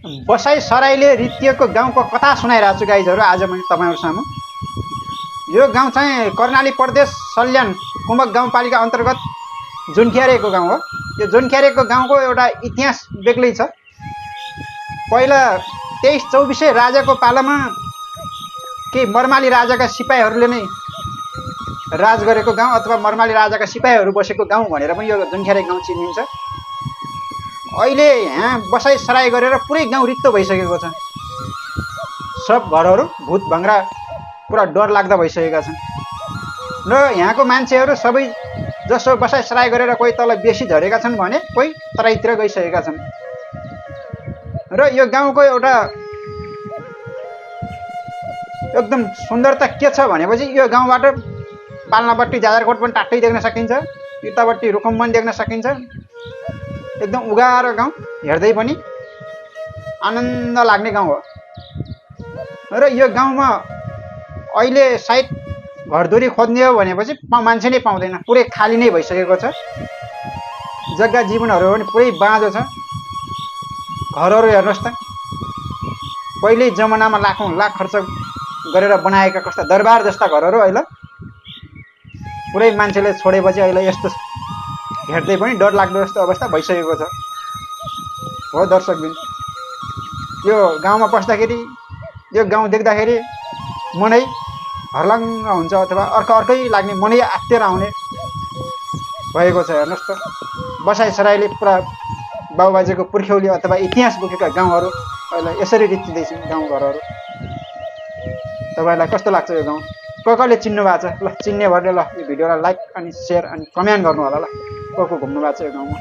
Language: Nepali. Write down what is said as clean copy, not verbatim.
बसाई सराईले रित्तिएको गाउँको कथा सुनाइरहेको छु गाइजहरू आज मैले तपाईँहरू सामु। यो गाउँ चाहिँ कर्णाली प्रदेश सल्यान कुम्भक गाउँपालिका अन्तर्गत जोनख्यारेको गाउँ हो। यो जोनख्यारेको गाउँको एउटा इतिहास बेग्लै छ। पहिला 23-24 राजाको पालामा केही मर्माली राजाका सिपाहीहरूले नै राज गरेको गाउँ अथवा मर्माली राजाका सिपाहीहरू बसेको गाउँ भनेर पनि यो जोनख्यारे गाउँ चिनिन्छ। अहिले यहाँ बसाई सराई गरेर पुरै गाउँ रित्तो भइसकेको छ। सब घरहरू भूत भङ्ग्रा पुरा डर लाग्दा भइसकेका छन् र यहाँको मान्छेहरू सबै जसो बसाई सराई गरेर कोही तल बेसी झरेका छन् भने कोही तराईतिर गइसकेका छन्। र यो गाउँको एउटा एकदम सुन्दरता के छ भनेपछि यो गाउँबाट पाल्नापट्टि जाजरकोट पनि टाट्टै देख्न सकिन्छ, यतापट्टि रुकुम पनि देख्न सकिन्छ। एकदम उगारो गाउँ, हेर्दै पनि आनन्द लाग्ने गाउँ हो। र यो गाउँमा अहिले सायद घरधुरी खोज्ने हो भनेपछि मान्छे नै पाउँदैन, पुरै खाली नै भइसकेको छ। जग्गा जीवनहरू पनि पुरै बाँझो छ। घरहरू हेर्नुहोस् त, पहिल्यै जमानामा लाखौँ लाख खर्च गरेर बनाएका कस्ता दरबार जस्ता घरहरू अहिले पुरै मान्छेले छोडेपछि अहिले यस्तो हेर्दै पनि डर लाग्दो जस्तो अवस्था भइसकेको छ। हो दर्शकबिन, यो गाउँमा पस्दाखेरि यो गाउँ देख्दाखेरि मनै हर्लङ्ग हुन्छ अथवा अर्कै लाग्ने, मनै आत्तिएर आउने भएको छ। हेर्नुहोस् त, बसाई सराईले पुरा बाबुबाजेको पुर्ख्यौली अथवा इतिहास बोकेका गाउँहरू अहिले यसरी रित्तिँदैछन् गाउँघरहरू। तपाईँलाई कस्तो लाग्छ यो गाउँ? कसले चिन्नु भएको छ? ल चिन्ने भएले ल यो भिडियोलाई लाइक अनि सेयर अनि कमेन्ट गर्नु होला। ल को घुम्नु भएको छ यो गाउँमा?